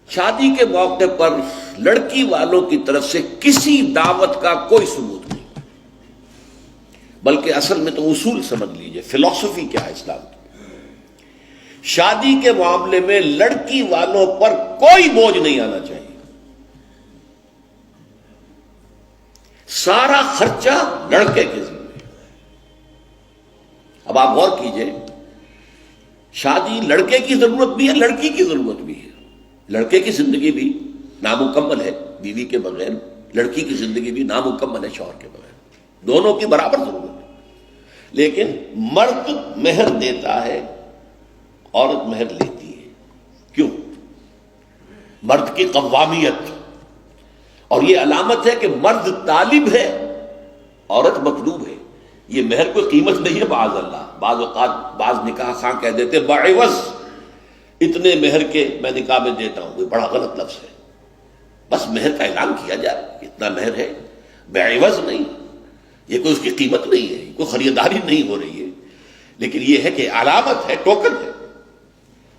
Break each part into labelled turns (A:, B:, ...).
A: شادی کے موقع پر لڑکی والوں کی طرف سے کسی دعوت کا کوئی ثبوت نہیں، بلکہ اصل میں تو اصول سمجھ لیجئے، فلسفی کیا ہے اسلام کی۔ شادی کے معاملے میں لڑکی والوں پر کوئی بوجھ نہیں آنا چاہیے، سارا خرچہ لڑکے کے ذمہ۔ اب آپ غور کیجئے، شادی لڑکے کی ضرورت بھی ہے، لڑکی کی ضرورت بھی ہے۔ لڑکے کی زندگی بھی نامکمل ہے بیوی کے بغیر، لڑکی کی زندگی بھی نامکمل ہے شوہر کے بغیر، دونوں کی برابر ضرورت ہے۔ لیکن مرد مہر دیتا ہے، عورت مہر لیتی ہے۔ کیوں؟ مرد کی قوامیت، اور یہ علامت ہے کہ مرد طالب ہے، عورت مطلوب ہے۔ یہ مہر کوئی قیمت نہیں ہے، معاذ اللہ۔ بعض اوقات بعض نکاح خواہ کہہ دیتے بعوض اتنے مہر کے میں نکاح میں دیتا ہوں، یہ بڑا غلط لفظ ہے۔ بس مہر کا اعلان کیا جائے، اتنا مہر ہے، بعوض نہیں، یہ کوئی اس کی قیمت نہیں ہے، کوئی خریداری نہیں ہو رہی ہے، لیکن یہ ہے کہ علامت ہے، ٹوکن ہے۔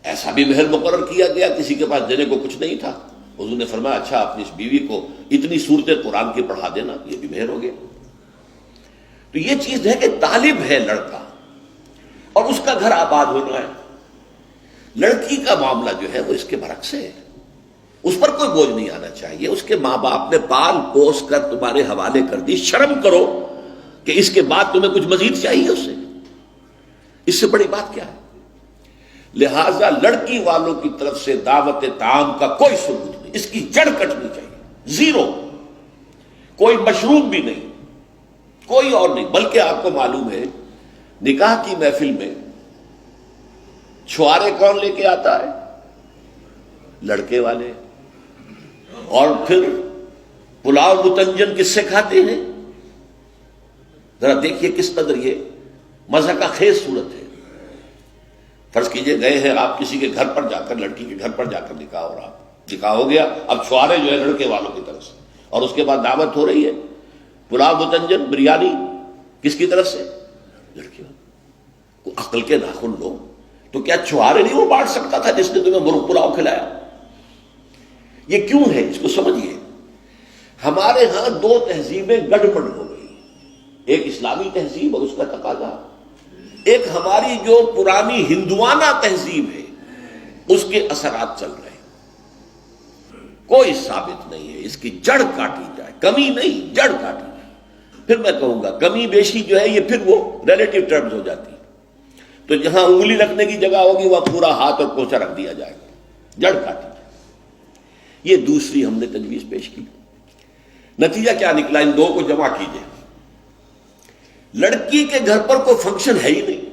A: ایسا بھی مہر مقرر کیا گیا، کسی کے پاس دینے کو کچھ نہیں تھا، حضور نے فرمایا اچھا اپنی اس بیوی کو اتنی سورتیں قرآن کی پڑھا دینا، یہ بھی مہر ہو گیا۔ تو یہ چیز ہے کہ طالب ہے لڑکا، اور اس کا گھر آباد ہونا ہے۔ لڑکی کا معاملہ جو ہے وہ اس کے برعکس ہے، اس پر کوئی بوجھ نہیں آنا چاہیے۔ اس کے ماں باپ نے پال پوس کر تمہارے حوالے کر دی، شرم کرو کہ اس کے بعد تمہیں کچھ مزید چاہیے اس سے، اس سے بڑی بات کیا ہے؟ لہذا لڑکی والوں کی طرف سے دعوت طعام کا کوئی ثبوت نہیں، اس کی جڑ کٹنی چاہیے، زیرو، کوئی مشروب بھی نہیں، کوئی اور نہیں۔ بلکہ آپ کو معلوم ہے نکاح کی محفل میں چھوارے کون لے کے آتا ہے؟ لڑکے والے۔ اور پھر پلاؤ متنجن کس سے کھاتے ہیں؟ ذرا دیکھیے کس قدر یہ مزہ کا خیز صورت ہے۔ فرض کیجئے گئے ہیں آپ کسی کے گھر پر جا کر، لڑکی کے گھر پر جا کر نکاح ہو رہا، نکاح ہو گیا، اب چھوارے جو ہے لڑکے والوں کی طرف سے، اور اس کے بعد دعوت ہو رہی ہے، پلاؤ متنجن بریانی کس کی طرف سے؟ لڑکی والوں۔ کو عقل کے ناخن لو، تو کیا چھوارے نہیں وہ بانٹ سکتا تھا جس نے تمہیں مرغ پلاؤ کھلایا؟ یہ کیوں ہے؟ اس کو سمجھیے۔ ہمارے ہاں دو تہذیبیں گڑبڑ ہو گئی، ایک اسلامی تہذیب اور اس کا تقاضا، ایک ہماری جو پرانی ہندوانہ تہذیب ہے اس کے اثرات چل رہے ہیں۔ کوئی ثابت نہیں ہے، اس کی جڑ کاٹی جائے، کمی نہیں، جڑ کاٹی جائے۔ پھر میں کہوں گا کمی بیشی جو ہے یہ پھر وہ ریلیٹو ٹرمز ہو جاتی ہے، تو جہاں انگلی رکھنے کی جگہ ہوگی وہاں پورا ہاتھ اور پوچھا رکھ دیا جائے گا، جڑ کاٹی جائے۔ یہ دوسری ہم نے تجویز پیش کی۔ نتیجہ کیا نکلا؟ ان دو کو جمع کیجئے، لڑکی کے گھر پر کوئی فنکشن ہے ہی نہیں،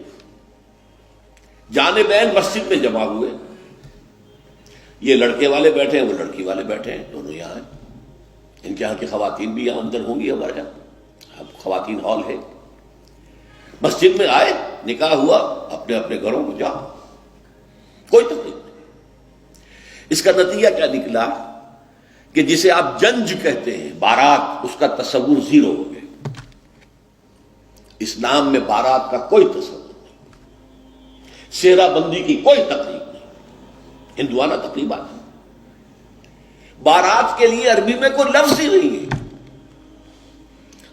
A: جانبین مسجد میں جمع ہوئے، یہ لڑکے والے بیٹھے ہیں، وہ لڑکی والے بیٹھے ہیں، دونوں یہاں ہیں۔ ان کے یہاں کی خواتین بھی یہاں اندر ہوں گی، ہمارے یہاں اب خواتین ہال ہے۔ مسجد میں آئے، نکاح ہوا، اپنے اپنے گھروں کو جاؤ، کوئی تکلیف نہیں۔ اس کا نتیجہ کیا نکلا کہ جسے آپ جنج کہتے ہیں، بارات، اس کا تصور زیرو ہو گیا۔ اسلام میں بارات کا کوئی تصور نہیں، سہرا بندی کی کوئی تقریب نہیں، ہندوانہ تقریبات ہیں۔ بارات کے لیے عربی میں کوئی لفظ ہی نہیں ہے،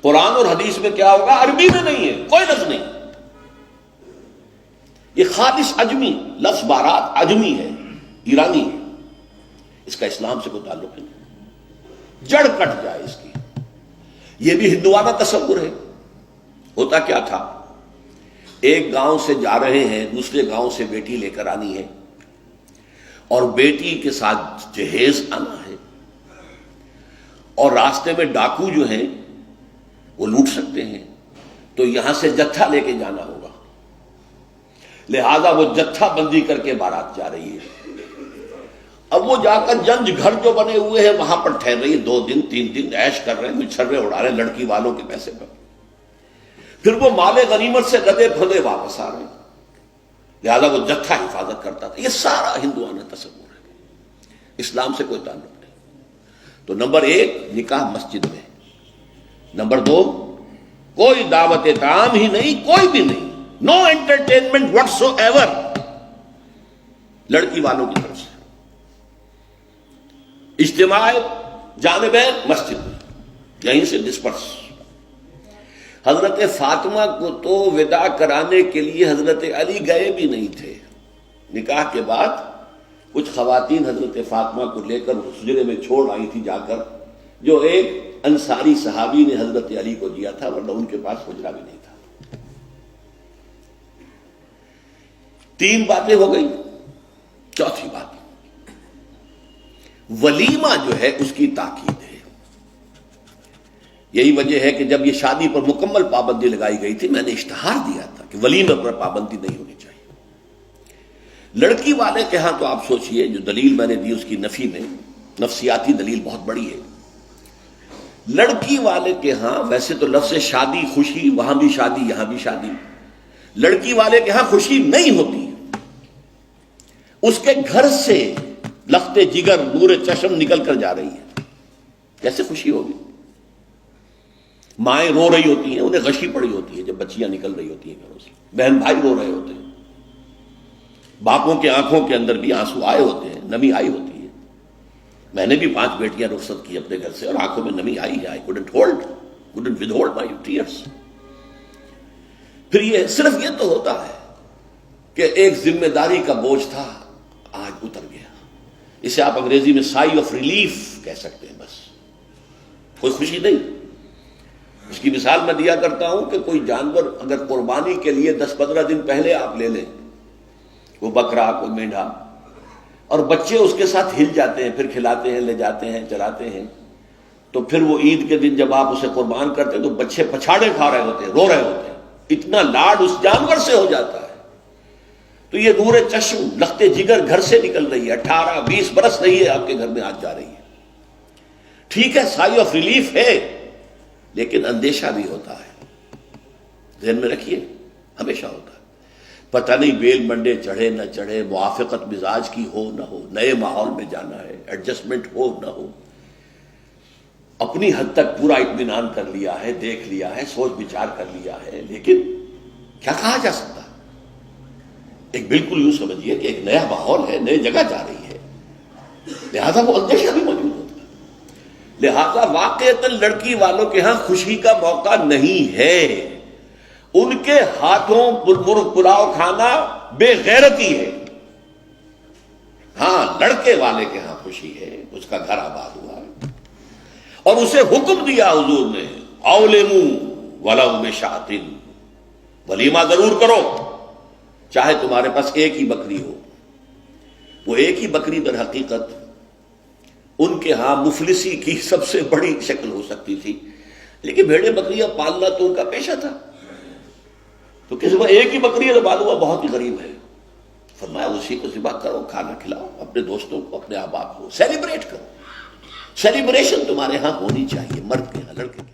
A: قرآن اور حدیث میں کیا ہوگا؟ عربی میں نہیں ہے، کوئی لفظ نہیں۔ یہ خالص عجمی لفظ، بارات عجمی ہے، ایرانی ہے، اس کا اسلام سے کوئی تعلق نہیں۔ جڑ کٹ جائے اس کی۔ یہ بھی ہندوانہ تصور ہے۔ ہوتا کیا تھا؟ ایک گاؤں سے جا رہے ہیں، دوسرے گاؤں سے بیٹی لے کر آنی ہے، اور بیٹی کے ساتھ جہیز آنا ہے، اور راستے میں ڈاکو جو ہیں وہ لوٹ سکتے ہیں، تو یہاں سے جتھا لے کے جانا ہوگا، لہذا وہ جتھا بندی کر کے بارات جا رہی ہے۔ اب وہ جا کر جنج گھر جو بنے ہوئے ہیں وہاں پر ٹھہر رہی ہے، 2 دن 3 دن عیش کر رہے ہیں، مچھرے اڑا رہے ہیں لڑکی والوں کے پیسے پر، پھر وہ مال غنیمت سے لدے پھندے واپس آ رہے ہیں، لہذا وہ جتھا حفاظت کرتا تھا۔ یہ سارا ہندوانہ تصور ہے، اسلام سے کوئی تعلق نہیں۔ تو نمبر 1 نکاح مسجد میں، نمبر 2 کوئی دعوت طعام ہی نہیں، کوئی بھی نہیں، نو انٹرٹینمنٹ واٹس سو ایور لڑکی والوں کی طرف سے۔ اجتماع جانب مسجد، یہیں سے ڈسپرس۔ حضرت فاطمہ کو تو وداع کرانے کے لیے حضرت علی گئے بھی نہیں تھے۔ نکاح کے بعد کچھ خواتین حضرت فاطمہ کو لے کر حجرے میں چھوڑ آئی تھی جا کر، جو ایک انصاری صحابی نے حضرت علی کو دیا تھا، ورنہ ان کے پاس حجرہ بھی نہیں تھا۔ 3 باتیں ہو گئی۔ چوتھی بات، ولیمہ جو ہے اس کی تاکید ہے۔ یہی وجہ ہے کہ جب یہ شادی پر مکمل پابندی لگائی گئی تھی، میں نے اشتہار دیا تھا کہ ولیمے پر پابندی نہیں ہونی چاہیے۔ لڑکی والے کے ہاں تو آپ سوچئے، جو دلیل میں نے دی اس کی نفی میں، نفسیاتی دلیل بہت بڑی ہے۔ لڑکی والے کے ہاں ویسے تو لفظ شادی خوشی، وہاں بھی شادی یہاں بھی شادی، لڑکی والے کے ہاں خوشی نہیں ہوتی۔ اس کے گھر سے لخت جگر نور چشم نکل کر جا رہی ہے، کیسے خوشی ہوگی؟ مائیں رو رہی ہوتی ہیں، انہیں غشی پڑی ہوتی ہے جب بچیاں نکل رہی ہوتی ہیں گھروں سے، بہن بھائی رو رہے ہوتے ہیں، باپوں کے آنکھوں کے اندر بھی آنسو آئے ہوتے ہیں، نمی آئی ہوتی ہے۔ میں نے بھی 5 بیٹیاں رخصت کی اپنے گھر سے اور آنکھوں میں نمی آئی ہے۔ I couldn't withhold my tears۔ پھر یہ صرف یہ تو ہوتا ہے کہ ایک ذمہ داری کا بوجھ تھا، آج اتر گیا۔ اسے آپ انگریزی میں سائی آف ریلیف کہہ سکتے ہیں، بس کوئی خوشی نہیں۔ اس کی مثال میں دیا کرتا ہوں کہ کوئی جانور اگر قربانی کے لیے 10-15 دن پہلے آپ لے لیں، وہ بکرا، کوئی مینڈھا، اور بچے اس کے ساتھ ہل جاتے ہیں، پھر کھلاتے ہیں، لے جاتے ہیں، چلاتے ہیں، تو پھر وہ عید کے دن جب آپ اسے قربان کرتے ہیں تو بچے پچھاڑے کھا رہے ہوتے ہیں، رو رہے ہوتے ہیں، اتنا لاڈ اس جانور سے ہو جاتا ہے۔ تو یہ نور چشم لخت جگر گھر سے نکل رہی ہے، 18-20 برس رہی ہے آپ کے گھر میں، آج جا رہی ہے۔ ٹھیک ہے، سائی آف ریلیف ہے، لیکن اندیشہ بھی ہوتا ہے۔ ذہن میں رکھیے، ہمیشہ ہوتا ہے۔ پتہ نہیں بیل منڈے چڑھے نہ چڑھے، موافقت مزاج کی ہو نہ ہو، نئے ماحول میں جانا ہے، ایڈجسٹمنٹ ہو نہ ہو۔ اپنی حد تک پورا اطمینان کر لیا ہے، دیکھ لیا ہے، سوچ بچار کر لیا ہے، لیکن کیا کہا جا سکتا ہے؟ ایک بالکل یوں سمجھیے کہ ایک نیا ماحول ہے، نئی جگہ جا رہی ہے، لہذا وہ اندیشہ بھی موجود ہوتا ہے۔ لہذا واقعتاً لڑکی والوں کے ہاں خوشی کا موقع نہیں ہے۔ ان کے ہاتھوں مرغ پلاؤ کھانا بے غیرتی ہے۔ ہاں، لڑکے والے کے ہاں خوشی ہے، اس کا گھر آباد ہوا ہے، اور اسے حکم دیا حضور نے، اولموا ولو بشاۃ، ولیمہ ضرور کرو، چاہے تمہارے پاس ایک ہی بکری ہو۔ وہ ایک ہی بکری در حقیقت ان کے ہاں مفلسی کی سب سے بڑی شکل ہو سکتی تھی، لیکن بھیڑیں بکریاں پالنا تو ان کا پیشہ تھا۔ تو کسی کو ایک ہی بکری ہے تو معلوم ہوا بہت ہی غریب ہے، فرمایا اسی کو ذبح کرو، کھانا کھلاؤ، اپنے دوستوں کو، اپنے احباب کو سیلیبریٹ کرو۔ سیلیبریشن تمہارے ہاں ہونی چاہیے، مرد کے ہاں، لڑکے کے ہاں۔